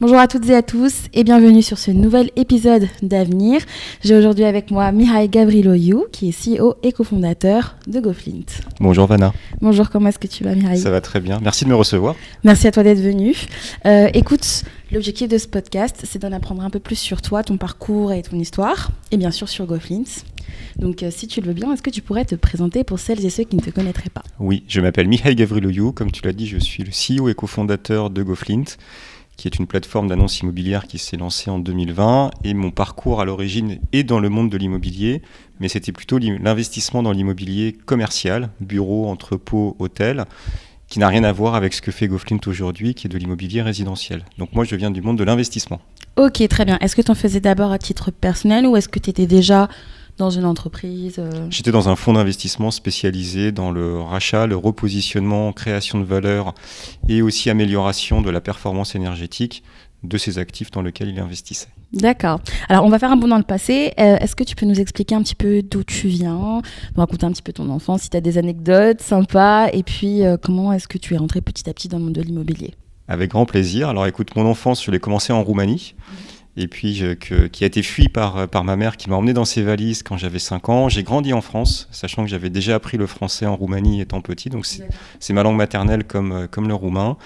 Bonjour à toutes et à tous et bienvenue sur ce nouvel épisode d'Avenir. J'ai aujourd'hui avec moi Mihai Gavriloiu qui est CEO et cofondateur de GoFlint. Bonjour Vanna. Bonjour, comment est-ce que tu vas Mihai ? Ça va très bien, merci de me recevoir. Merci à toi d'être venu. Écoute, l'objectif de ce podcast, c'est d'en apprendre un peu plus sur toi, ton parcours et ton histoire, et bien sûr sur GoFlint. Donc si tu le veux bien, est-ce que tu pourrais te présenter pour celles et ceux qui ne te connaîtraient pas ? Oui, je m'appelle Mihai Gavriloiu, comme tu l'as dit, je suis le CEO et cofondateur de GoFlint, qui est une plateforme d'annonce immobilière qui s'est lancée en 2020. Et mon parcours à l'origine est dans le monde de l'immobilier, mais c'était plutôt l'investissement dans l'immobilier commercial, bureau, entrepôt, hôtel, qui n'a rien à voir avec ce que fait GoFlint aujourd'hui, qui est de l'immobilier résidentiel. Donc moi, je viens du monde de l'investissement. Ok, très bien. Est-ce que tu en faisais d'abord à titre personnel ou est-ce que tu étais déjà dans une entreprise J'étais dans un fonds d'investissement spécialisé dans le rachat, le repositionnement, création de valeur et aussi amélioration de la performance énergétique de ces actifs dans lesquels il investissait. D'accord. Alors, on va faire un bond dans le passé. Est-ce que tu peux nous expliquer un petit peu d'où tu viens, nous raconter un petit peu ton enfance, si tu as des anecdotes sympas, et puis comment est-ce que tu es rentré petit à petit dans le monde de l'immobilier ? Avec grand plaisir. Alors écoute, mon enfance, je l'ai commencé en Roumanie. Et puis qui a été fui par ma mère qui m'a emmené dans ses valises quand j'avais 5 ans. J'ai grandi en France, sachant que j'avais déjà appris le français en Roumanie étant petit, donc c'est ma langue maternelle comme le roumain.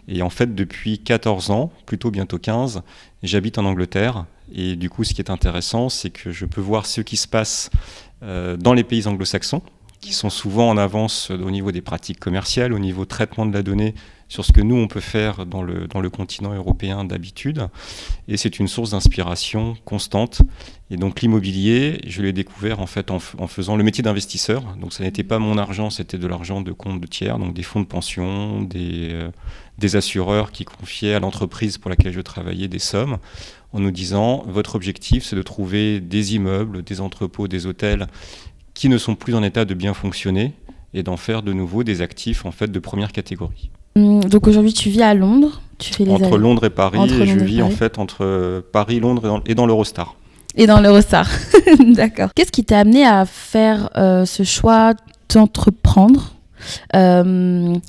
Et en fait, depuis 14 ans, plutôt bientôt 15, j'habite en Angleterre. Et du coup, ce qui est intéressant, c'est que je peux voir ce qui se passe dans les pays anglo-saxons, qui sont souvent en avance au niveau des pratiques commerciales, au niveau traitement de la donnée, sur ce que nous, on peut faire dans le continent européen d'habitude. Et c'est une source d'inspiration constante. Et donc l'immobilier, je l'ai découvert en fait en faisant le métier d'investisseur. Donc ça n'était pas mon argent, c'était de l'argent de compte de tiers, donc des fonds de pension, des assureurs qui confiaient à l'entreprise pour laquelle je travaillais des sommes, en nous disant, votre objectif, c'est de trouver des immeubles, des entrepôts, des hôtels qui ne sont plus en état de bien fonctionner et d'en faire de nouveau des actifs en fait de première catégorie. Donc aujourd'hui, tu vis à Londres. Tu fais entre Londres et Paris, je vis en fait entre Paris, Londres et dans l'Eurostar. Et dans l'Eurostar, d'accord. Qu'est-ce qui t'a amené à faire ce choix d'entreprendre ? On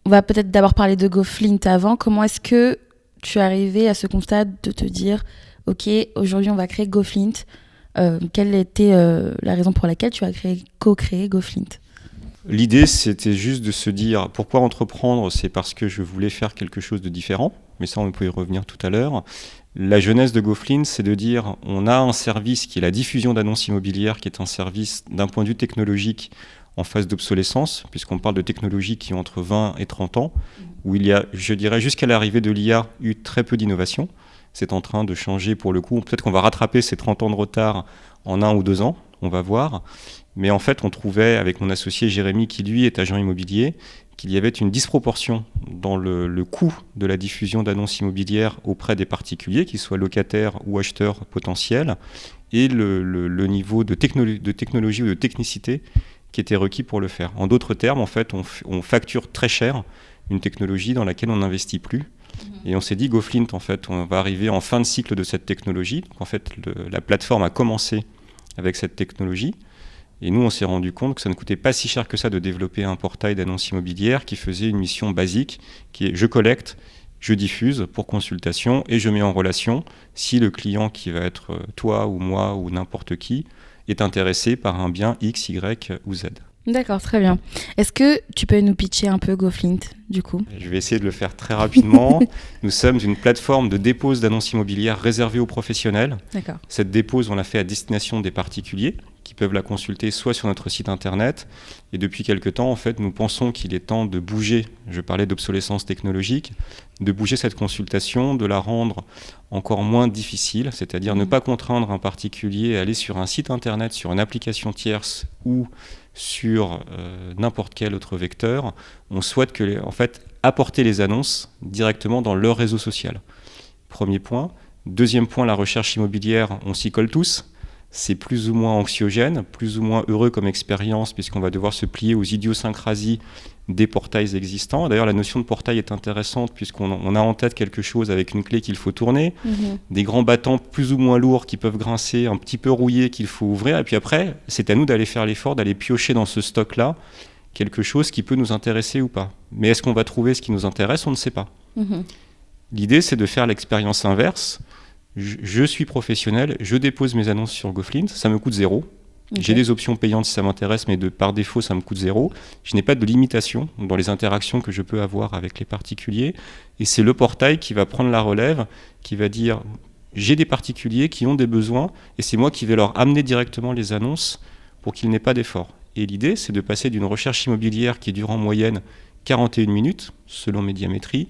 va peut-être d'abord parler de GoFlint avant. Comment est-ce que tu es arrivé à ce constat de te dire, ok, aujourd'hui on va créer GoFlint. Quelle était la raison pour laquelle tu as co-créé GoFlint ? L'idée, c'était juste de se dire, pourquoi entreprendre ? C'est parce que je voulais faire quelque chose de différent, mais ça, on peut y revenir tout à l'heure. La jeunesse de GoFlint, c'est de dire, on a un service qui est la diffusion d'annonces immobilières, qui est un service d'un point de vue technologique en phase d'obsolescence, puisqu'on parle de technologies qui ont entre 20 et 30 ans, où il y a, je dirais, jusqu'à l'arrivée de l'IA, eu très peu d'innovation. C'est en train de changer pour le coup. Peut-être qu'on va rattraper ces 30 ans de retard en 1 ou 2 ans, on va voir. Mais en fait, on trouvait, avec mon associé Jérémy, qui lui est agent immobilier, qu'il y avait une disproportion dans le coût de la diffusion d'annonces immobilières auprès des particuliers, qu'ils soient locataires ou acheteurs potentiels, et le niveau de technologie ou de technicité qui était requis pour le faire. En d'autres termes, en fait, on facture très cher une technologie dans laquelle on n'investit plus. Et on s'est dit, GoFlint, en fait, on va arriver en fin de cycle de cette technologie. Donc, en fait, la plateforme a commencé avec cette technologie. Et nous, on s'est rendu compte que ça ne coûtait pas si cher que ça de développer un portail d'annonces immobilières qui faisait une mission basique, qui est je collecte, je diffuse pour consultation et je mets en relation si le client qui va être toi ou moi ou n'importe qui est intéressé par un bien X, Y ou Z. D'accord, très bien. Est-ce que tu peux nous pitcher un peu GoFlint, du coup ? Je vais essayer de le faire très rapidement. Nous sommes une plateforme de dépose d'annonces immobilières réservée aux professionnels. D'accord. Cette dépose, on l'a fait à destination des particuliers qui peuvent la consulter soit sur notre site internet. Et depuis quelque temps, en fait, nous pensons qu'il est temps de bouger, je parlais d'obsolescence technologique, de bouger cette consultation, de la rendre encore moins difficile, c'est-à-dire ne pas contraindre un particulier à aller sur un site internet, sur une application tierce ou sur n'importe quel autre vecteur. On souhaite en fait, apporter les annonces directement dans leur réseau social. Premier point. Deuxième point, la recherche immobilière, on s'y colle tous. C'est plus ou moins anxiogène, plus ou moins heureux comme expérience, puisqu'on va devoir se plier aux idiosyncrasies des portails existants. D'ailleurs, la notion de portail est intéressante, puisqu'on a en tête quelque chose avec une clé qu'il faut tourner, des grands battants plus ou moins lourds qui peuvent grincer, un petit peu rouillés qu'il faut ouvrir, et puis après, c'est à nous d'aller faire l'effort, d'aller piocher dans ce stock-là quelque chose qui peut nous intéresser ou pas. Mais est-ce qu'on va trouver ce qui nous intéresse ? On ne sait pas. L'idée, c'est de faire l'expérience inverse. Je suis professionnel, je dépose mes annonces sur GoFlint, ça me coûte 0. Okay. J'ai des options payantes si ça m'intéresse, mais par défaut, ça me coûte 0. Je n'ai pas de limitation dans les interactions que je peux avoir avec les particuliers. Et c'est le portail qui va prendre la relève, qui va dire j'ai des particuliers qui ont des besoins, et c'est moi qui vais leur amener directement les annonces pour qu'ils n'aient pas d'effort. Et l'idée, c'est de passer d'une recherche immobilière qui dure en moyenne 41 minutes, selon Médiamétrie,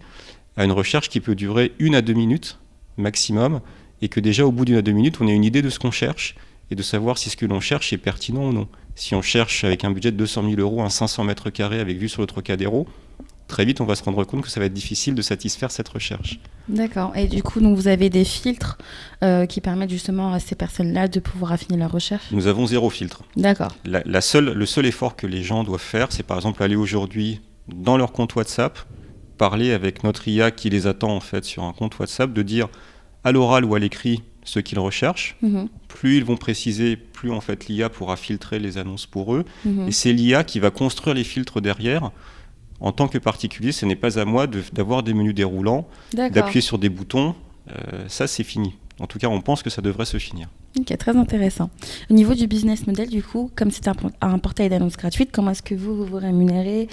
à une recherche qui peut durer 1 à 2 minutes maximum, et que déjà au bout d'1 à 2 minutes, on ait une idée de ce qu'on cherche, et de savoir si ce que l'on cherche est pertinent ou non. Si on cherche avec un budget de 200 000 euros, un 500 mètres carrés avec vue sur le Trocadéro, très vite on va se rendre compte que ça va être difficile de satisfaire cette recherche. D'accord. Et du coup, donc, vous avez des filtres qui permettent justement à ces personnes-là de pouvoir affiner leur recherche? Nous avons 0 filtre. D'accord. Le seul effort que les gens doivent faire, c'est par exemple aller aujourd'hui dans leur compte WhatsApp, parler avec notre IA qui les attend en fait sur un compte WhatsApp, de dire à l'oral ou à l'écrit ce qu'ils recherchent. Plus ils vont préciser, plus en fait l'IA pourra filtrer les annonces pour eux. Et c'est l'IA qui va construire les filtres derrière. En tant que particulier, ce n'est pas à moi d'avoir des menus déroulants, d'appuyer sur des boutons. Ça, c'est fini. En tout cas, on pense que ça devrait se finir. Ok, très intéressant. Au niveau du business model, du coup, comme c'est un portail d'annonces gratuites, comment est-ce que vous rémunérez?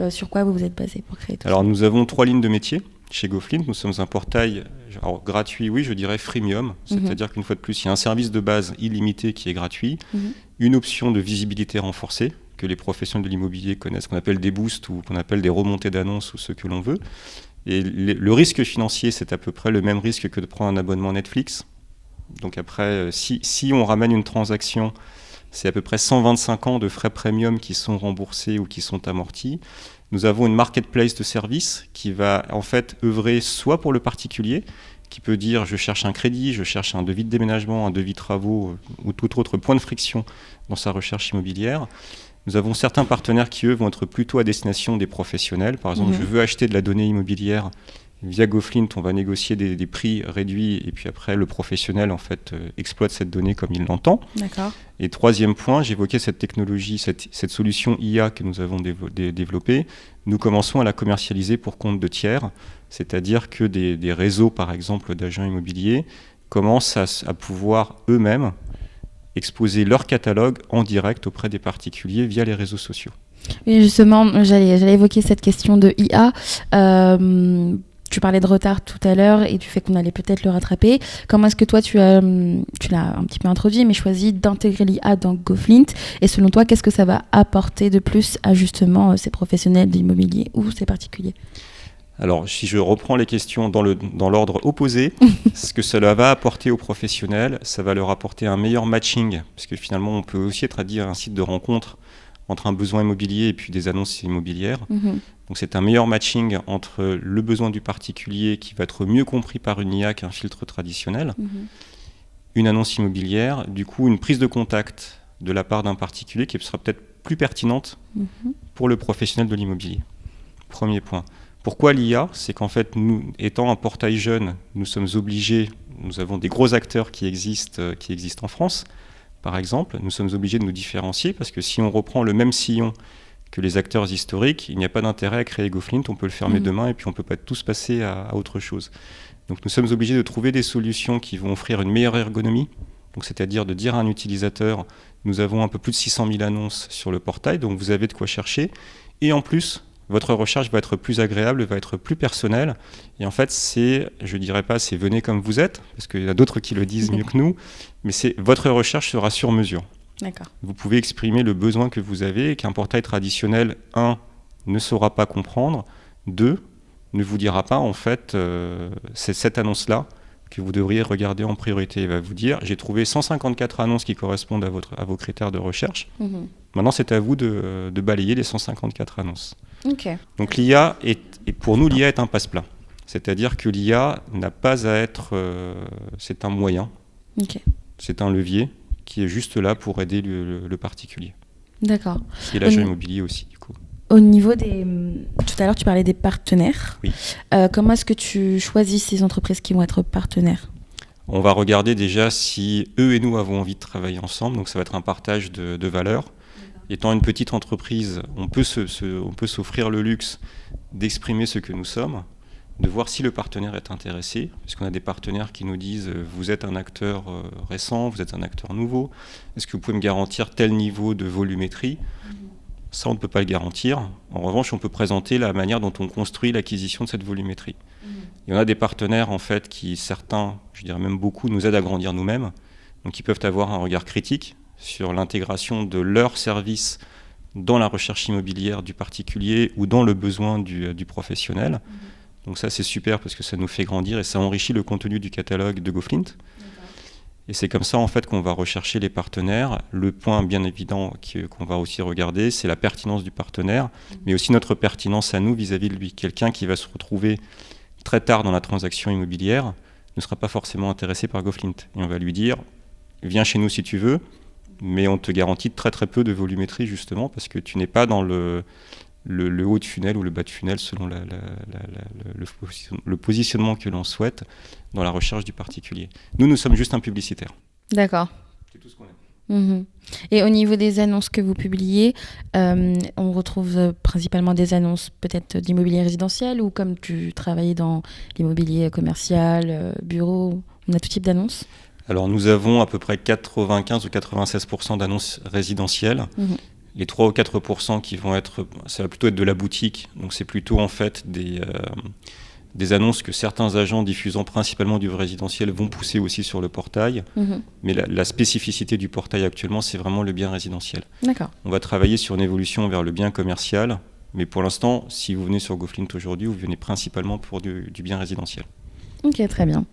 Sur quoi vous vous êtes basé pour créer tout ça? Alors, nous avons 3 lignes de métier. Chez GoFlint, nous sommes un portail gratuit, oui, je dirais freemium, c'est-à-dire qu'une fois de plus, il y a un service de base illimité qui est gratuit, une option de visibilité renforcée que les professionnels de l'immobilier connaissent, qu'on appelle des boosts ou qu'on appelle des remontées d'annonces ou ce que l'on veut. Et le risque financier, c'est à peu près le même risque que de prendre un abonnement Netflix. Donc après, si on ramène une transaction, c'est à peu près 125 ans de frais premium qui sont remboursés ou qui sont amortis. Nous avons une marketplace de services qui va en fait œuvrer soit pour le particulier, qui peut dire je cherche un crédit, je cherche un devis de déménagement, un devis de travaux ou tout autre point de friction dans sa recherche immobilière. Nous avons certains partenaires qui, eux, vont être plutôt à destination des professionnels. Par exemple, je veux acheter de la donnée immobilière. Via GoFlint, on va négocier des prix réduits et puis après, le professionnel en fait, exploite cette donnée comme il l'entend. D'accord. Et troisième point, j'évoquais cette technologie, cette solution IA que nous avons développée. Nous commençons à la commercialiser pour compte de tiers, c'est-à-dire que des réseaux, par exemple, d'agents immobiliers commencent à pouvoir eux-mêmes exposer leur catalogue en direct auprès des particuliers via les réseaux sociaux. Oui, justement, j'allais évoquer cette question de IA. Tu parlais de retard tout à l'heure et du fait qu'on allait peut-être le rattraper. Comment est-ce que toi, tu l'as un petit peu introduit, mais choisi d'intégrer l'IA dans GoFlint? Et selon toi, qu'est-ce que ça va apporter de plus à justement ces professionnels de l'immobilier ou ces particuliers? Alors, si je reprends les questions dans l'ordre opposé, ce que cela va apporter aux professionnels, ça va leur apporter un meilleur matching, parce que finalement, on peut aussi être un site de rencontre entre un besoin immobilier et puis des annonces immobilières. Donc c'est un meilleur matching entre le besoin du particulier qui va être mieux compris par une IA qu'un filtre traditionnel, une annonce immobilière, du coup une prise de contact de la part d'un particulier qui sera peut-être plus pertinente pour le professionnel de l'immobilier. Premier point. Pourquoi l'IA? C'est qu'en fait, nous, étant un portail jeune, nous sommes obligés, nous avons des gros acteurs qui existent en France. Par exemple, nous sommes obligés de nous différencier parce que si on reprend le même sillon que les acteurs historiques, il n'y a pas d'intérêt à créer GoFlint, on peut le fermer demain et puis on ne peut pas tous passer à autre chose. Donc nous sommes obligés de trouver des solutions qui vont offrir une meilleure ergonomie, donc c'est-à-dire de dire à un utilisateur, nous avons un peu plus de 600 000 annonces sur le portail, donc vous avez de quoi chercher, et en plus, votre recherche va être plus agréable, va être plus personnelle. Et en fait, je dirais pas, c'est venez comme vous êtes, parce qu'il y en a d'autres qui le disent mieux que nous, mais votre recherche sera sur mesure. D'accord. Vous pouvez exprimer le besoin que vous avez et qu'un portail traditionnel, 1, ne saura pas comprendre, 2, ne vous dira pas, en fait, c'est cette annonce-là que vous devriez regarder en priorité. Il va vous dire, j'ai trouvé 154 annonces qui correspondent à vos critères de recherche. Maintenant, c'est à vous de balayer les 154 annonces. Okay. Donc l'IA pour nous, l'IA est un passe-plat. C'est-à-dire que l'IA n'a pas à être... c'est un moyen. Okay. C'est un levier qui est juste là pour aider le particulier. D'accord. Et l'agent immobilier aussi, du coup. Au niveau des... Tout à l'heure, tu parlais des partenaires. Oui. Comment est-ce que tu choisis ces entreprises qui vont être partenaires? On va regarder déjà si eux et nous avons envie de travailler ensemble. Donc ça va être un partage de valeurs. Étant une petite entreprise, on peut s'offrir le luxe d'exprimer ce que nous sommes. de voir si le partenaire est intéressé, parce qu'on a des partenaires qui nous disent vous êtes un acteur récent, vous êtes un acteur nouveau, est-ce que vous pouvez me garantir tel niveau de volumétrie ? Ça, on ne peut pas le garantir. En revanche, on peut présenter la manière dont on construit l'acquisition de cette volumétrie. Et on a des partenaires, en fait, qui, certains, je dirais même beaucoup, nous aident à grandir nous-mêmes, donc ils peuvent avoir un regard critique sur l'intégration de leurs services dans la recherche immobilière du particulier ou dans le besoin du professionnel. Donc ça, c'est super parce que ça nous fait grandir et ça enrichit le contenu du catalogue de GoFlint. Et c'est comme ça, en fait, qu'on va rechercher les partenaires. Le point bien évident qu'on va aussi regarder, c'est la pertinence du partenaire, mais aussi notre pertinence à nous vis-à-vis de lui. Quelqu'un qui va se retrouver très tard dans la transaction immobilière ne sera pas forcément intéressé par GoFlint. Et on va lui dire, viens chez nous si tu veux, mais on te garantit très très peu de volumétrie justement parce que tu n'es pas dans le haut de funnel ou le bas de funnel selon le positionnement que l'on souhaite dans la recherche du particulier. Nous sommes juste un publicitaire. D'accord. C'est tout ce qu'on est. Et au niveau des annonces que vous publiez, on retrouve principalement des annonces peut-être d'immobilier résidentiel ou comme tu travaillais dans l'immobilier commercial, bureau, on a tout type d'annonces ? Alors nous avons à peu près 95 ou 96% d'annonces résidentielles. Les 3 ou 4% qui vont être, ça va plutôt être de la boutique, donc c'est plutôt en fait des annonces que certains agents diffusant principalement du résidentiel vont pousser aussi sur le portail. Mais la spécificité du portail actuellement, c'est vraiment le bien résidentiel. D'accord. On va travailler sur une évolution vers le bien commercial, mais pour l'instant, si vous venez sur GoFlint aujourd'hui, vous venez principalement pour du bien résidentiel. Ok, très bien.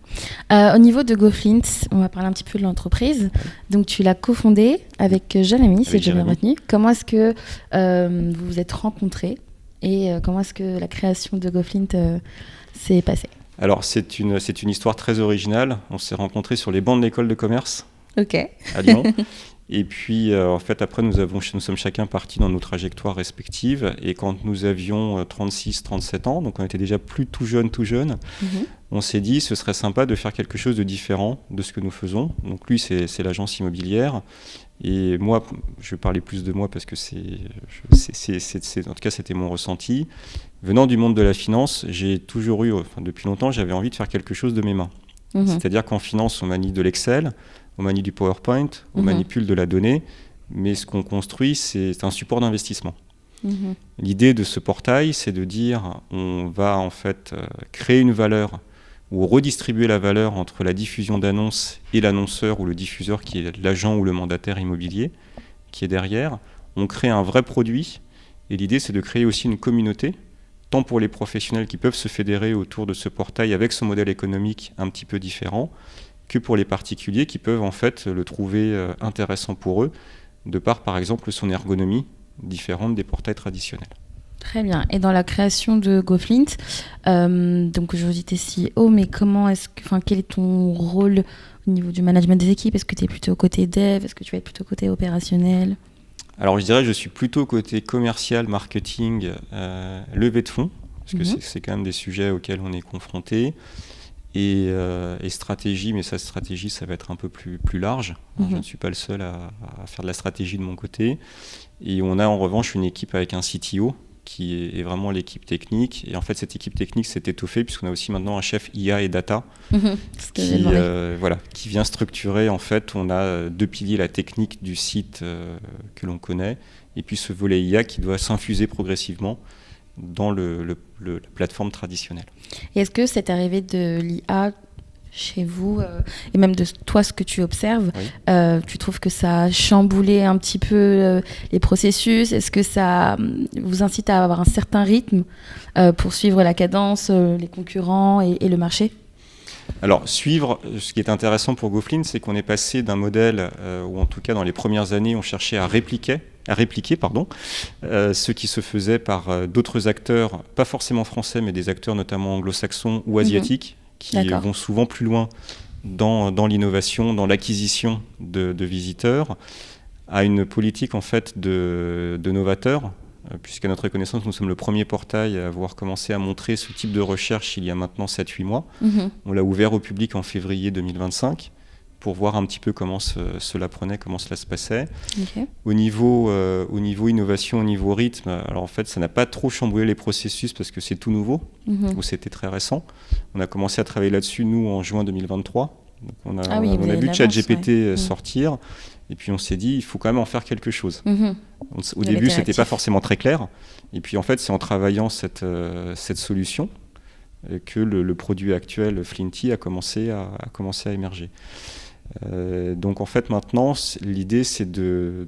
Au niveau de GoFlint, on va parler un petit peu de l'entreprise. Donc, tu l'as cofondée avec Jérémy, si j'ai bien retenu. Comment est-ce que vous vous êtes rencontrés et comment est-ce que la création de GoFlint s'est passée ? Alors, c'est une histoire très originale. On s'est rencontrés sur les bancs de l'école de commerce à Lyon. Et puis, en fait, après, nous sommes chacun partis dans nos trajectoires respectives. Et quand nous avions 36, 37 ans, donc on était déjà plus tout jeune, on s'est dit ce serait sympa de faire quelque chose de différent de ce que nous faisons. Donc lui, c'est l'agence immobilière. Et moi, je vais parler plus de moi parce que en tout cas, c'était mon ressenti. Venant du monde de la finance, j'ai toujours eu, depuis longtemps, j'avais envie de faire quelque chose de mes mains. C'est-à-dire qu'en finance, on manie de l'Excel, on manie du PowerPoint, on manipule de la donnée, mais ce qu'on construit, c'est un support d'investissement. L'idée de ce portail, c'est de dire on va en fait créer une valeur ou redistribuer la valeur entre la diffusion d'annonces et l'annonceur ou le diffuseur qui est l'agent ou le mandataire immobilier qui est derrière. On crée un vrai produit et l'idée, c'est de créer aussi une communauté, tant pour les professionnels qui peuvent se fédérer autour de ce portail avec ce modèle économique un petit peu différent, que pour les particuliers qui peuvent en fait le trouver intéressant pour eux, de par exemple son ergonomie différente des portails traditionnels. Très bien. Et dans la création de GoFlint, donc aujourd'hui tu es CEO, mais quel est ton rôle au niveau du management des équipes ? Est-ce que tu es plutôt côté dev ? Est-ce que tu vas être plutôt côté opérationnel ? Alors je dirais que je suis plutôt côté commercial, marketing, levée de fonds, parce que c'est quand même des sujets auxquels on est confronté. Et stratégie, mais stratégie, ça va être un peu plus large. Je ne suis pas le seul à faire de la stratégie de mon côté. Et on a en revanche une équipe avec un CTO qui est vraiment l'équipe technique. Et en fait, cette équipe technique s'est étoffée puisqu'on a aussi maintenant un chef IA et data qui vient structurer. En fait, on a 2 piliers, la technique du site que l'on connaît et puis ce volet IA qui doit s'infuser progressivement dans la plateforme traditionnelle. Et est-ce que cette arrivée de l'IA chez vous, et même de toi, ce que tu observes, tu trouves que ça a chamboulé un petit peu les processus ? Est-ce que ça vous incite à avoir un certain rythme pour suivre la cadence, les concurrents et le marché ? Alors, suivre, ce qui est intéressant pour GoFlint, c'est qu'on est passé d'un modèle où, en tout cas, dans les premières années, on cherchait à répliquer ce qui se faisait par d'autres acteurs, pas forcément français, mais des acteurs notamment anglo-saxons ou asiatiques, qui vont souvent plus loin dans l'innovation, dans l'acquisition de visiteurs, à une politique en fait de novateurs, puisqu'à notre connaissance, nous sommes le premier portail à avoir commencé à montrer ce type de recherche il y a maintenant 7-8 mois. On l'a ouvert au public en février 2025. pour voir un petit peu comment cela prenait, comment cela se passait. Ok. Au niveau innovation, au niveau rythme, alors en fait, ça n'a pas trop chamboulé les processus parce que c'est tout nouveau, ou c'était très récent. On a commencé à travailler là-dessus, nous, en juin 2023. Donc on a vu ChatGPT sortir, et puis on s'est dit, il faut quand même en faire quelque chose. Au début, c'était pas forcément très clair, et puis en fait, c'est en travaillant cette solution que le produit actuel, Flinty, a commencé à émerger. Donc en fait maintenant l'idée c'est de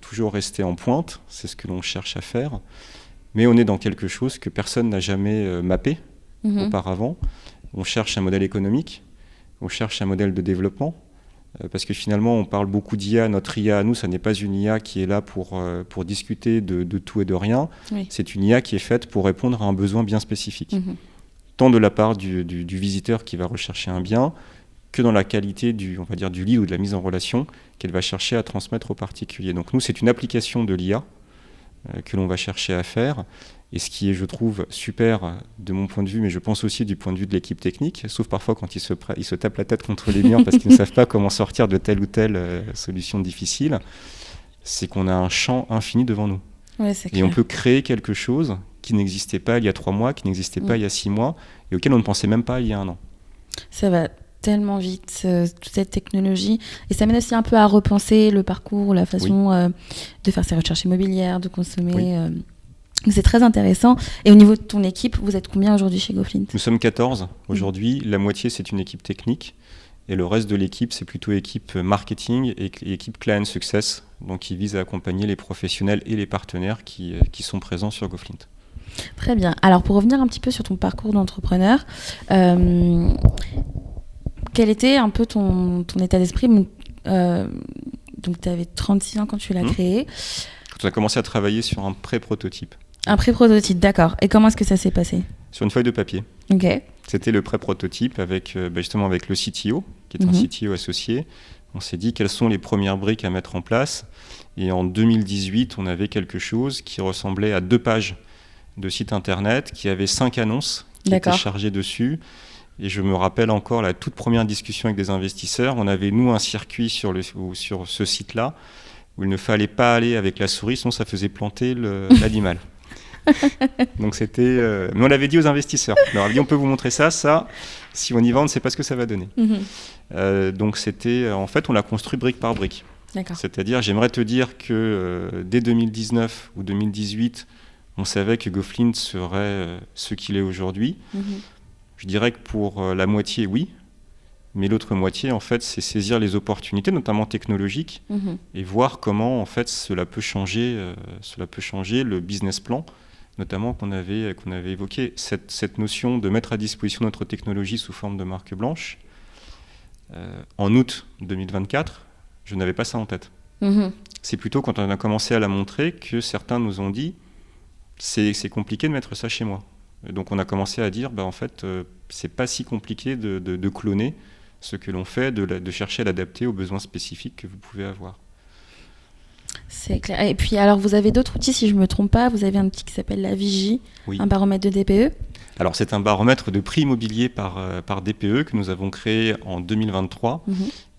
toujours rester en pointe, c'est ce que l'on cherche à faire, mais on est dans quelque chose que personne n'a jamais mappé auparavant. On cherche un modèle économique, on cherche un modèle de développement, parce que finalement on parle beaucoup d'IA, notre IA à nous ça n'est pas une IA qui est là pour discuter de tout et de rien, c'est une IA qui est faite pour répondre à un besoin bien spécifique, tant de la part du visiteur qui va rechercher un bien, que dans la qualité du lead ou de la mise en relation qu'elle va chercher à transmettre aux particuliers. Donc nous, c'est une application de l'IA que l'on va chercher à faire. Et ce qui est, je trouve, super de mon point de vue, mais je pense aussi du point de vue de l'équipe technique, sauf parfois quand ils se tapent la tête contre les murs parce qu'ils ne savent pas comment sortir de telle ou telle solution difficile, c'est qu'on a un champ infini devant nous. Ouais, et on peut créer quelque chose qui n'existait pas il y a 3 mois, qui n'existait pas il y a 6 mois, et auquel on ne pensait même pas il y a 1 an. Ça va tellement vite, toute cette technologie. Et ça mène aussi un peu à repenser le parcours, la façon de faire ses recherches immobilières, de consommer. C'est très intéressant. Et au niveau de ton équipe, vous êtes combien aujourd'hui chez GoFlint ? Nous sommes 14 aujourd'hui. La moitié, c'est une équipe technique. Et le reste de l'équipe, c'est plutôt équipe marketing et équipe client success, donc qui vise à accompagner les professionnels et les partenaires qui sont présents sur GoFlint. Très bien. Alors, pour revenir un petit peu sur ton parcours d'entrepreneur, quel était un peu ton état d'esprit ? Donc, tu avais 36 ans quand tu l'as créé. Quand on a commencé à travailler sur un pré-prototype. Un pré-prototype, d'accord. Et comment est-ce que ça s'est passé ? Sur une feuille de papier. Ok. C'était le pré-prototype avec justement avec le CTO, qui est un CTO associé. On s'est dit quelles sont les premières briques à mettre en place. Et en 2018, on avait quelque chose qui ressemblait à 2 pages de site internet, qui avait 5 annonces qui étaient chargées dessus. Et je me rappelle encore la toute première discussion avec des investisseurs. On avait, nous, un circuit sur ce site-là où il ne fallait pas aller avec la souris, sinon ça faisait planter l'animal. Donc c'était... mais on l'avait dit aux investisseurs. On leur a dit, on peut vous montrer ça, si on y va, on ne sait pas ce que ça va donner. Donc c'était... en fait, on l'a construit brique par brique. D'accord. C'est-à-dire, j'aimerais te dire que dès 2019 ou 2018, on savait que GoFlint serait ce qu'il est aujourd'hui. Je dirais que pour la moitié, oui. Mais l'autre moitié, en fait, c'est saisir les opportunités, notamment technologiques, et voir comment, en fait, cela peut changer le business plan, notamment qu'on avait évoqué. Cette notion de mettre à disposition notre technologie sous forme de marque blanche, en août 2024, je n'avais pas ça en tête. C'est plutôt quand on a commencé à la montrer que certains nous ont dit « c'est compliqué de mettre ça chez moi ». Donc on a commencé à dire, en fait, c'est pas si compliqué de cloner ce que l'on fait, de chercher à l'adapter aux besoins spécifiques que vous pouvez avoir. C'est clair. Et puis alors vous avez d'autres outils, si je ne me trompe pas, vous avez un outil qui s'appelle la Vigie, un baromètre de DPE. Alors c'est un baromètre de prix immobilier par DPE que nous avons créé en 2023.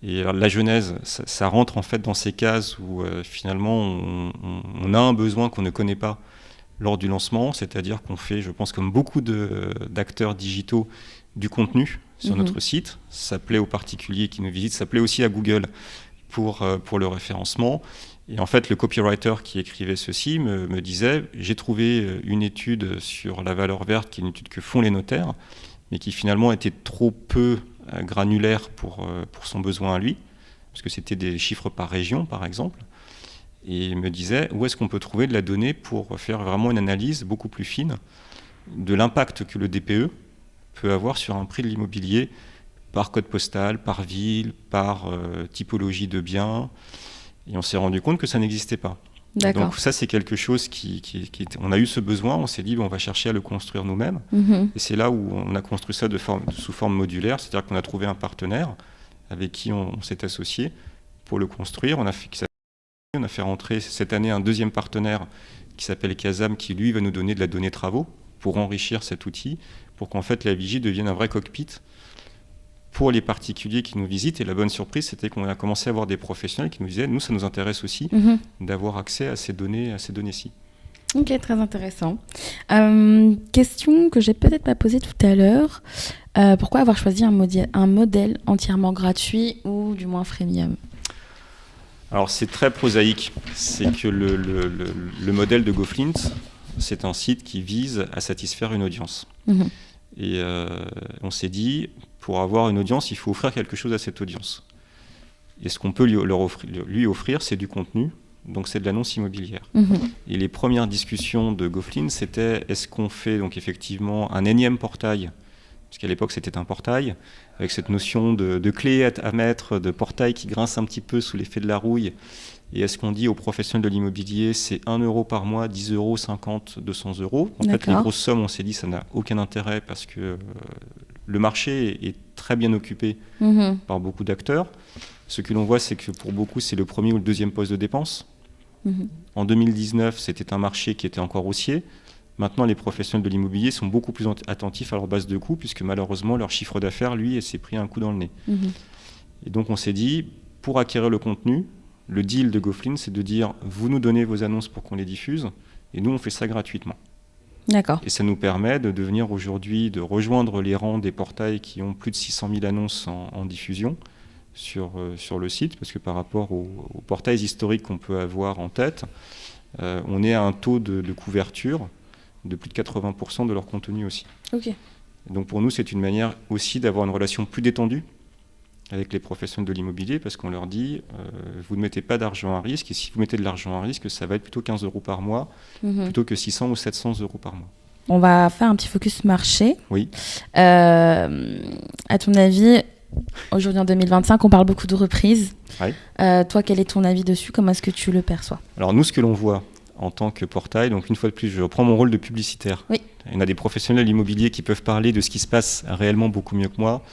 Et alors, la genèse, ça rentre en fait dans ces cases où finalement on a un besoin qu'on ne connaît pas lors du lancement, c'est-à-dire qu'on fait, je pense, comme beaucoup d'acteurs digitaux, du contenu sur notre site. Ça plaît aux particuliers qui nous visitent, ça plaît aussi à Google pour le référencement. Et en fait, le copywriter qui écrivait ceci me disait « J'ai trouvé une étude sur la valeur verte, qui est une étude que font les notaires, mais qui finalement était trop peu granulaire pour son besoin à lui, parce que c'était des chiffres par région, par exemple. » Et il me disait, où est-ce qu'on peut trouver de la donnée pour faire vraiment une analyse beaucoup plus fine de l'impact que le DPE peut avoir sur un prix de l'immobilier par code postal, par ville, par typologie de biens. Et on s'est rendu compte que ça n'existait pas. D'accord. Donc ça, c'est quelque chose on a eu ce besoin, on s'est dit, on va chercher à le construire nous-mêmes. Et c'est là où on a construit ça sous forme modulaire, c'est-à-dire qu'on a trouvé un partenaire avec qui on s'est associé pour le construire. On a fait rentrer cette année un deuxième partenaire qui s'appelle Kazam, qui lui va nous donner de la donnée travaux pour enrichir cet outil, pour qu'en fait la Vigie devienne un vrai cockpit pour les particuliers qui nous visitent. Et la bonne surprise, c'était qu'on a commencé à avoir des professionnels qui nous disaient, nous, ça nous intéresse aussi d'avoir accès à ces données-ci. Ok, très intéressant. Question que j'ai peut-être pas posée tout à l'heure. Pourquoi avoir choisi un modèle entièrement gratuit ou du moins freemium ? Alors c'est très prosaïque. C'est que le modèle de GoFlint, c'est un site qui vise à satisfaire une audience. Et on s'est dit, pour avoir une audience, il faut offrir quelque chose à cette audience. Et ce qu'on peut lui offrir, c'est du contenu. Donc c'est de l'annonce immobilière. Et les premières discussions de GoFlint, c'était est-ce qu'on fait donc effectivement un énième portail, parce qu'à l'époque c'était un portail, avec cette notion de clé à mettre, de portail qui grince un petit peu sous l'effet de la rouille. Et est-ce qu'on dit aux professionnels de l'immobilier, c'est 1 € par mois, 10 €, 50, 200 €. En fait, les grosses sommes, on s'est dit, ça n'a aucun intérêt parce que le marché est très bien occupé par beaucoup d'acteurs. Ce que l'on voit, c'est que pour beaucoup, c'est le premier ou le deuxième poste de dépense. En 2019, c'était un marché qui était encore haussier. Maintenant, les professionnels de l'immobilier sont beaucoup plus attentifs à leur base de coûts, puisque malheureusement, leur chiffre d'affaires, lui, s'est pris un coup dans le nez. Et donc, on s'est dit, pour acquérir le contenu, le deal de GoFlint, c'est de dire, vous nous donnez vos annonces pour qu'on les diffuse, et nous, on fait ça gratuitement. D'accord. Et ça nous permet de devenir aujourd'hui, de rejoindre les rangs des portails qui ont plus de 600 000 annonces en diffusion sur le site, parce que par rapport aux portails historiques qu'on peut avoir en tête, on est à un taux de couverture de plus de 80% de leur contenu aussi. Ok. Donc pour nous, c'est une manière aussi d'avoir une relation plus détendue avec les professionnels de l'immobilier, parce qu'on leur dit, vous ne mettez pas d'argent à risque, et si vous mettez de l'argent à risque, ça va être plutôt 15 € par mois, plutôt que 600 ou 700 € par mois. On va faire un petit focus marché. Oui. À ton avis, aujourd'hui en 2025, on parle beaucoup de reprises. Oui. Toi, quel est ton avis dessus ? Comment est-ce que tu le perçois ? Alors nous, ce que l'on voit en tant que portail, donc une fois de plus, je reprends mon rôle de publicitaire. Oui. Il y a des professionnels de l'immobilier qui peuvent parler de ce qui se passe réellement beaucoup mieux que moi.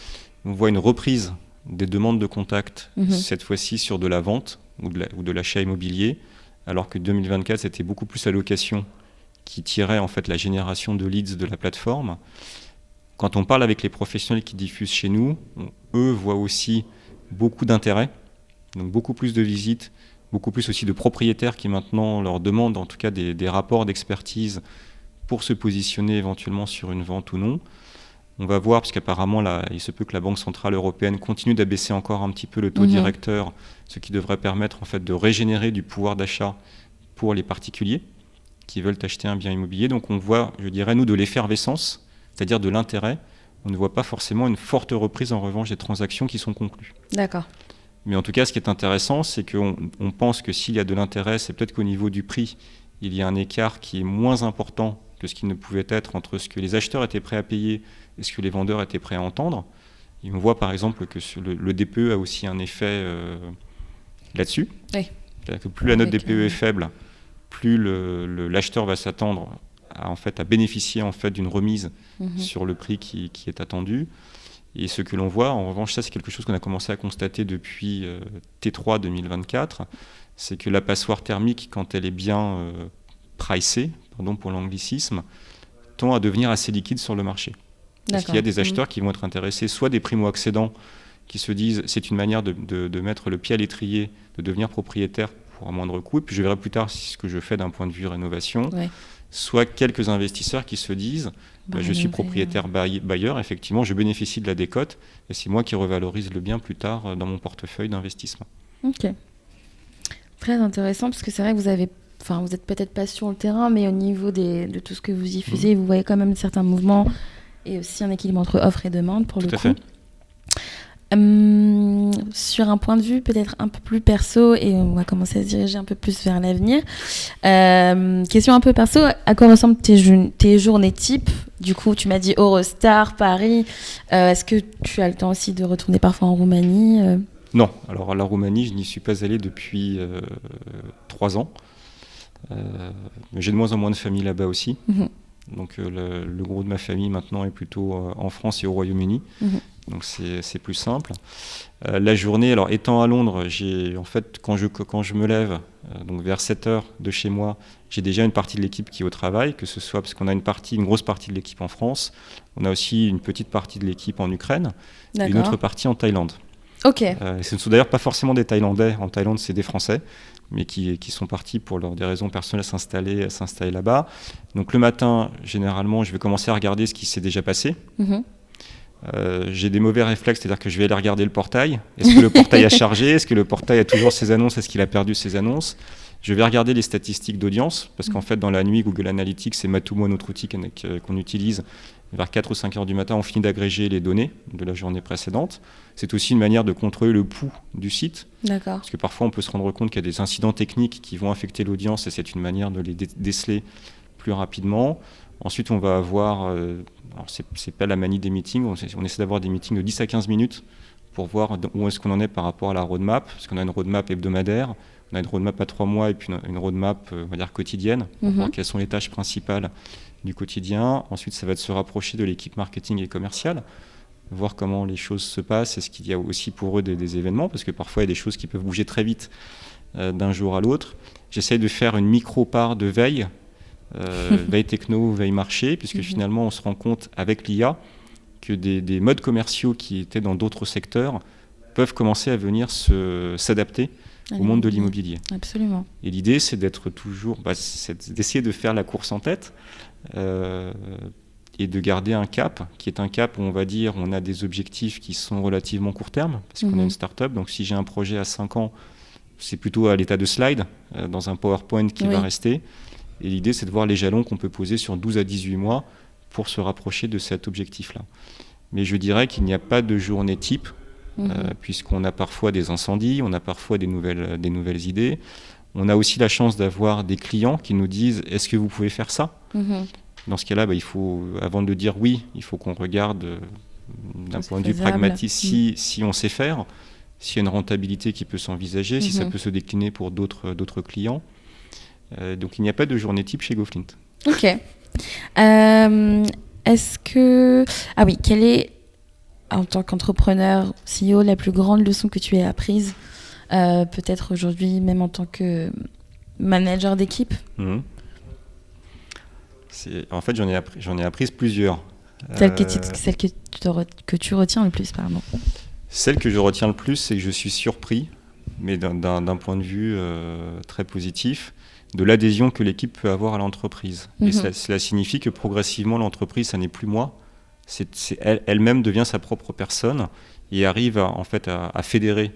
On voit une reprise des demandes de contact, cette fois-ci sur de la vente ou de l'achat immobilier, alors que 2024, c'était beaucoup plus la location qui tirait en fait la génération de leads de la plateforme. Quand on parle avec les professionnels qui diffusent chez nous, eux voient aussi beaucoup d'intérêt, donc beaucoup plus de visites, beaucoup plus aussi de propriétaires qui maintenant leur demandent en tout cas des rapports d'expertise pour se positionner éventuellement sur une vente ou non. On va voir, parce qu'apparemment, là, il se peut que la Banque Centrale Européenne continue d'abaisser encore un petit peu le taux directeur, ce qui devrait permettre en fait, de régénérer du pouvoir d'achat pour les particuliers qui veulent acheter un bien immobilier. Donc on voit, je dirais, nous, de l'effervescence, c'est-à-dire de l'intérêt. On ne voit pas forcément une forte reprise, en revanche, des transactions qui sont conclues. D'accord. Mais en tout cas, ce qui est intéressant, c'est qu'on pense que s'il y a de l'intérêt, c'est peut-être qu'au niveau du prix, il y a un écart qui est moins important que ce qui ne pouvait être entre ce que les acheteurs étaient prêts à payer et ce que les vendeurs étaient prêts à entendre. Et on voit par exemple que le DPE a aussi un effet là-dessus. Oui. C'est-à-dire que plus la note DPE est faible, plus l'acheteur va s'attendre à bénéficier en fait, d'une remise sur le prix qui est attendu. Et ce que l'on voit, en revanche, ça c'est quelque chose qu'on a commencé à constater depuis T3 2024, c'est que la passoire thermique, quand elle est bien pricée, pardon pour l'anglicisme, tend à devenir assez liquide sur le marché. Parce qu'il y a des acheteurs qui vont être intéressés, soit des primo-accédants qui se disent c'est une manière de mettre le pied à l'étrier, de devenir propriétaire pour un moindre coût, et puis je verrai plus tard ce que je fais d'un point de vue rénovation, soit quelques investisseurs qui se disent je suis propriétaire bailleur, effectivement je bénéficie de la décote, et c'est moi qui revalorise le bien plus tard dans mon portefeuille d'investissement. Ok. Très intéressant, parce que c'est vrai que vous êtes peut-être pas sur le terrain, mais au niveau de tout ce que vous diffusez, vous voyez quand même certains mouvements et aussi un équilibre entre offre et demande pour le coup. Tout à fait. Sur un point de vue peut-être un peu plus perso, et on va commencer à se diriger un peu plus vers l'avenir. Question un peu perso, à quoi ressemblent tes journées types ? Du coup, tu m'as dit Eurostar, Paris. Est-ce que tu as le temps aussi de retourner parfois en Roumanie ? Non, alors la Roumanie, je n'y suis pas allé depuis 3 ans. J'ai de moins en moins de famille là-bas aussi. Donc le gros de ma famille maintenant est plutôt en France et au Royaume-Uni. Donc c'est plus simple. La journée, alors étant à Londres, en fait, quand je me lève, donc vers 7 heures de chez moi, j'ai déjà une partie de l'équipe qui est au travail, que ce soit parce qu'on a une grosse partie de l'équipe en France, on a aussi une petite partie de l'équipe en Ukraine, et une autre partie en Thaïlande. Ok. Ce ne sont d'ailleurs pas forcément des Thaïlandais. En Thaïlande, c'est des Français, mais qui sont partis pour des raisons personnelles s'installer là-bas. Donc le matin, généralement, je vais commencer à regarder ce qui s'est déjà passé. J'ai des mauvais réflexes, c'est-à-dire que je vais aller regarder le portail. Est-ce que le portail a chargé? Est-ce que le portail a toujours ses annonces? Est-ce qu'il a perdu ses annonces? Je vais regarder les statistiques d'audience, parce qu'en fait, dans la nuit, Google Analytics et Matomo, notre outil qu'on utilise, vers 4 ou 5 heures du matin, on finit d'agréger les données de la journée précédente. C'est aussi une manière de contrôler le pouls du site. D'accord. Parce que parfois, on peut se rendre compte qu'il y a des incidents techniques qui vont affecter l'audience, et c'est une manière de les déceler plus rapidement. Ensuite, on va avoir, alors c'est pas la manie des meetings, on essaie d'avoir des meetings de 10 à 15 minutes pour voir où est-ce qu'on en est par rapport à la roadmap, parce qu'on a une roadmap hebdomadaire, on a une roadmap à 3 mois et puis une roadmap, on va dire, quotidienne, pour voir quelles sont les tâches principales du quotidien. Ensuite, ça va être se rapprocher de l'équipe marketing et commerciale, voir comment les choses se passent, est-ce qu'il y a aussi pour eux des événements, parce que parfois il y a des choses qui peuvent bouger très vite d'un jour à l'autre. J'essaie de faire une micro-part de veille, veille techno, veille marché, puisque finalement on se rend compte avec l'IA que des modes commerciaux qui étaient dans d'autres secteurs peuvent commencer à venir s'adapter au monde de l'immobilier. Absolument. Et l'idée, c'est d'être toujours, c'est d'essayer de faire la course en tête et de garder un cap, qui est un cap où on va dire on a des objectifs qui sont relativement court terme, parce qu'on est une start-up. Donc si j'ai un projet à 5 ans, c'est plutôt à l'état de slide, dans un PowerPoint qui va rester. Et l'idée, c'est de voir les jalons qu'on peut poser sur 12 à 18 mois pour se rapprocher de cet objectif-là. Mais je dirais qu'il n'y a pas de journée type, puisqu'on a parfois des incendies, on a parfois des nouvelles idées. On a aussi la chance d'avoir des clients qui nous disent « Est-ce que vous pouvez faire ça ?» Dans ce cas-là, il faut, avant de dire oui, il faut qu'on regarde d'un point de vue pragmatique si on sait faire, s'il y a une rentabilité qui peut s'envisager, si ça peut se décliner pour d'autres clients. Donc il n'y a pas de journée type chez GoFlint. Ok. Est-ce que... Ah oui, quelle est, en tant qu'entrepreneur, CEO, la plus grande leçon que tu aies apprise, peut-être aujourd'hui, même en tant que manager d'équipe? En fait, j'en ai appris plusieurs. Celle que tu retiens le plus, pardon. Celle que je retiens le plus, c'est que je suis surpris, mais d'un point de vue très positif, de l'adhésion que l'équipe peut avoir à l'entreprise. Et cela signifie que progressivement, l'entreprise, ça n'est plus moi, elle-même devient sa propre personne et arrive à fédérer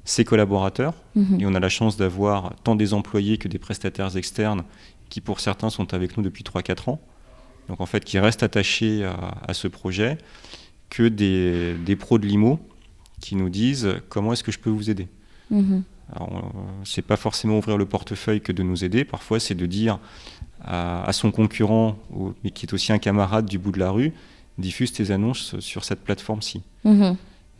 ses collaborateurs. Et on a la chance d'avoir tant des employés que des prestataires externes qui, pour certains, sont avec nous depuis 3-4 ans. Donc, en fait, qui restent attachés à ce projet, que des pros de l'IMO qui nous disent « Comment est-ce que je peux vous aider ?» Alors, c'est pas forcément ouvrir le portefeuille que de nous aider. Parfois, c'est de dire à son concurrent, mais qui est aussi un camarade du bout de la rue, diffuse tes annonces sur cette plateforme-ci.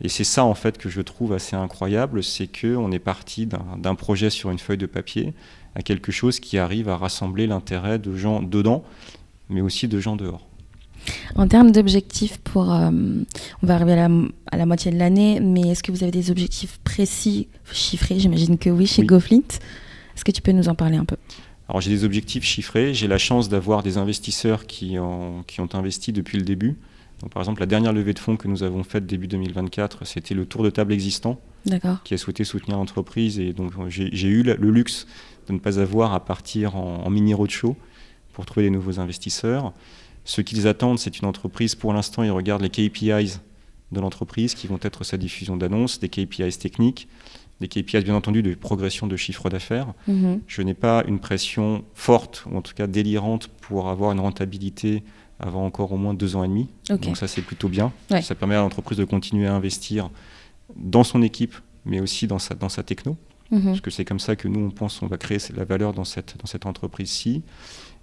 Et c'est ça, en fait, que je trouve assez incroyable, c'est qu'on est parti d'un projet sur une feuille de papier à quelque chose qui arrive à rassembler l'intérêt de gens dedans, mais aussi de gens dehors. En termes d'objectifs, on va arriver à la moitié de l'année, mais est-ce que vous avez des objectifs précis, chiffrés? J'imagine que oui, chez GoFlint. Est-ce que tu peux nous en parler un peu? Alors j'ai des objectifs chiffrés, j'ai la chance d'avoir des investisseurs qui ont investi depuis le début. Donc, par exemple, la dernière levée de fonds que nous avons faite début 2024, c'était le tour de table existant, qui a souhaité soutenir l'entreprise. Et donc j'ai eu le luxe de ne pas avoir à partir en mini roadshow pour trouver des nouveaux investisseurs. Ce qu'ils attendent, c'est une entreprise, pour l'instant, ils regardent les KPIs de l'entreprise, qui vont être sa diffusion d'annonces, des KPIs techniques, des KPIs, bien entendu, de progression de chiffre d'affaires. Je n'ai pas une pression forte, ou en tout cas délirante, pour avoir une rentabilité avant encore au moins 2 ans et demi. Donc ça, c'est plutôt bien. Ouais. Ça permet à l'entreprise de continuer à investir dans son équipe, mais aussi dans sa techno. Parce que c'est comme ça que nous, on pense qu'on va créer la valeur dans cette entreprise-ci.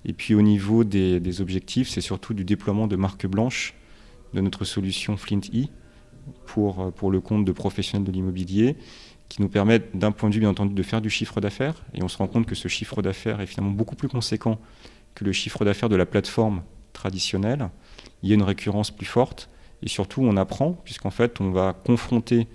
Et puis au niveau des objectifs, c'est surtout du déploiement de marque blanche de notre solution Flint E pour le compte de professionnels de l'immobilier, qui nous permettent d'un point de vue bien entendu de faire du chiffre d'affaires. Et on se rend compte que ce chiffre d'affaires est finalement beaucoup plus conséquent que le chiffre d'affaires de la plateforme traditionnelle, il y a une récurrence plus forte et surtout on apprend puisqu'en fait on va confronter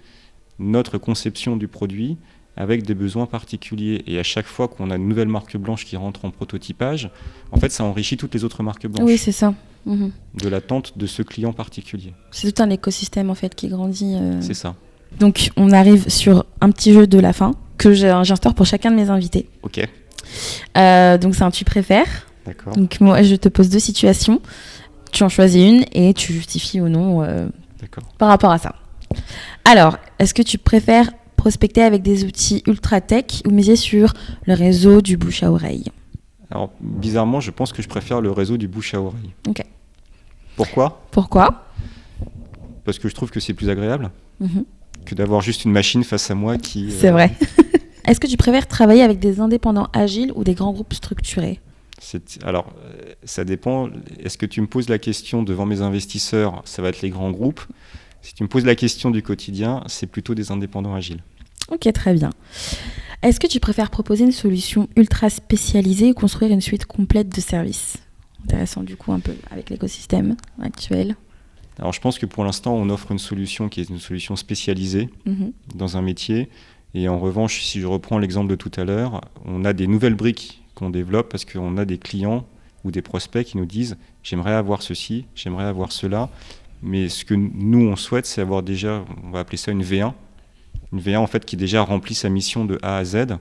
notre conception du produit avec des besoins particuliers. Et à chaque fois qu'on a une nouvelle marque blanche qui rentre en prototypage, en fait, ça enrichit toutes les autres marques blanches. Oui, c'est ça. De l'attente de ce client particulier. C'est tout un écosystème, en fait, qui grandit. C'est ça. Donc, on arrive sur un petit jeu de la fin que j'instaure pour chacun de mes invités. Ok. Donc, c'est un tu préfères. D'accord. Donc, moi, je te pose 2 situations. Tu en choisis une et tu justifies ou non D'accord. par rapport à ça. Alors, est-ce que tu préfères prospecter avec des outils ultra tech ou miser sur le réseau du bouche à oreille? Alors, bizarrement, je pense que je préfère le réseau du bouche à oreille. Ok. Pourquoi ? Parce que je trouve que c'est plus agréable que d'avoir juste une machine face à moi qui... C'est vrai. Est-ce que tu préfères travailler avec des indépendants agiles ou des grands groupes structurés ? Alors, ça dépend. Est-ce que tu me poses la question devant mes investisseurs ? Ça va être les grands groupes. Si tu me poses la question du quotidien, c'est plutôt des indépendants agiles. Ok, très bien. Est-ce que tu préfères proposer une solution ultra spécialisée ou construire une suite complète de services ? Intéressant du coup un peu avec l'écosystème actuel. Alors je pense que pour l'instant, on offre une solution qui est une solution spécialisée dans un métier. Et en revanche, si je reprends l'exemple de tout à l'heure, on a des nouvelles briques qu'on développe parce qu'on a des clients ou des prospects qui nous disent « j'aimerais avoir ceci, j'aimerais avoir cela ». Mais ce que nous, on souhaite, c'est avoir déjà, on va appeler ça une V1. Une V1 en fait qui déjà remplit sa mission de A à Z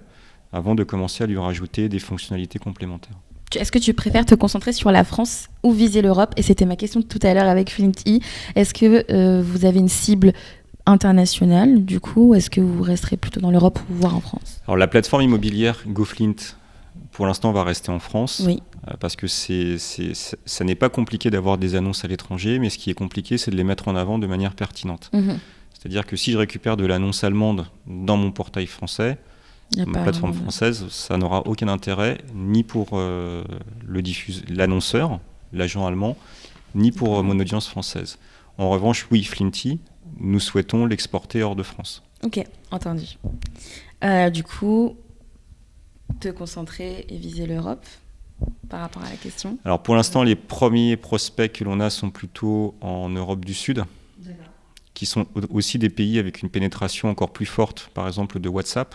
avant de commencer à lui rajouter des fonctionnalités complémentaires. Est-ce que tu préfères te concentrer sur la France ou viser l'Europe ? Et c'était ma question de tout à l'heure avec Flinty. Est-ce que vous avez une cible internationale du coup ou est-ce que vous resterez plutôt dans l'Europe ou voire en France ? Alors la plateforme immobilière GoFlint, pour l'instant, va rester en France. Oui. Parce que ça n'est pas compliqué d'avoir des annonces à l'étranger, mais ce qui est compliqué, c'est de les mettre en avant de manière pertinente. C'est-à-dire que si je récupère de l'annonce allemande dans mon portail français, ma plateforme française, ça n'aura aucun intérêt, ni pour l'annonceur, l'agent allemand, ni pour mon audience française. En revanche, oui, Flinty, nous souhaitons l'exporter hors de France. Ok, entendu. Du coup, te concentrer et viser l'Europe par rapport à la question ? Alors pour l'instant, les premiers prospects que l'on a sont plutôt en Europe du Sud, qui sont aussi des pays avec une pénétration encore plus forte, par exemple de WhatsApp.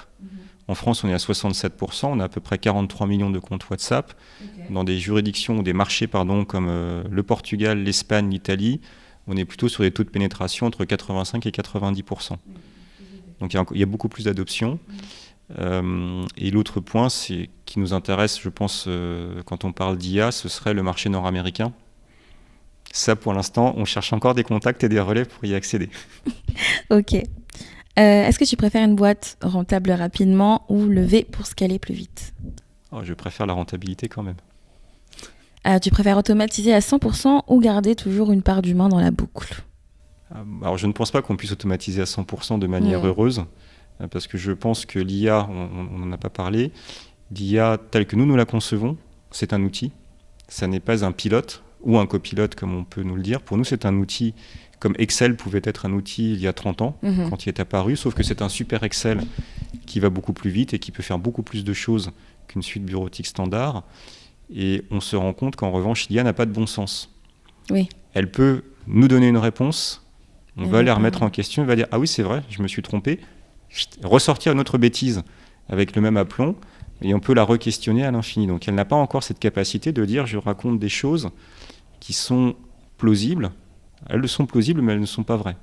En France, on est à 67%, on a à peu près 43 millions de comptes WhatsApp. Dans des juridictions ou des marchés comme le Portugal, l'Espagne, l'Italie, on est plutôt sur des taux de pénétration entre 85 et 90%. Donc il y a beaucoup plus d'adoption. Et l'autre point qui nous intéresse, je pense, quand on parle d'IA, ce serait le marché nord-américain. Ça, pour l'instant, on cherche encore des contacts et des relais pour y accéder. Ok. Est-ce que tu préfères une boîte rentable rapidement ou levée pour scaler plus vite ? Je préfère la rentabilité quand même. Tu préfères automatiser à 100% ou garder toujours une part d'humain dans la boucle ? Alors, je ne pense pas qu'on puisse automatiser à 100% de manière heureuse, parce que je pense que l'IA, on n'en a pas parlé, l'IA telle que nous la concevons, c'est un outil, ça n'est pas un pilote ou un copilote comme on peut nous le dire. Pour nous, c'est un outil comme Excel pouvait être un outil il y a 30 ans, quand il est apparu, sauf que c'est un super Excel qui va beaucoup plus vite et qui peut faire beaucoup plus de choses qu'une suite bureautique standard. Et on se rend compte qu'en revanche, l'IA n'a pas de bon sens. Oui. Elle peut nous donner une réponse, on va les remettre en question, elle va dire « Ah oui, c'est vrai, je me suis trompé », ressortir une autre bêtise avec le même aplomb, et on peut la re-questionner à l'infini. Donc elle n'a pas encore cette capacité de dire « Je raconte des choses qui sont plausibles ». Elles sont plausibles, mais elles ne sont pas vraies.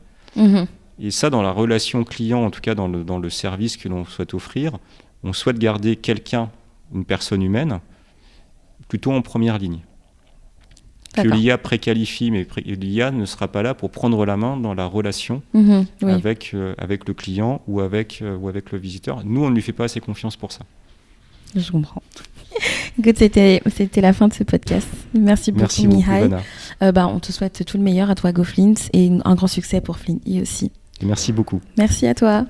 Et ça, dans la relation client, en tout cas dans le service que l'on souhaite offrir, on souhaite garder quelqu'un, une personne humaine, plutôt en première ligne. Que l'IA préqualifie, mais l'IA ne sera pas là pour prendre la main dans la relation avec le client ou avec le visiteur. Nous, on ne lui fait pas assez confiance pour ça. Je comprends. Écoute, c'était la fin de ce podcast. Merci beaucoup, Mihai. On te souhaite tout le meilleur à toi, GoFlint, et un grand succès pour Flinty aussi. Et merci beaucoup. Merci à toi.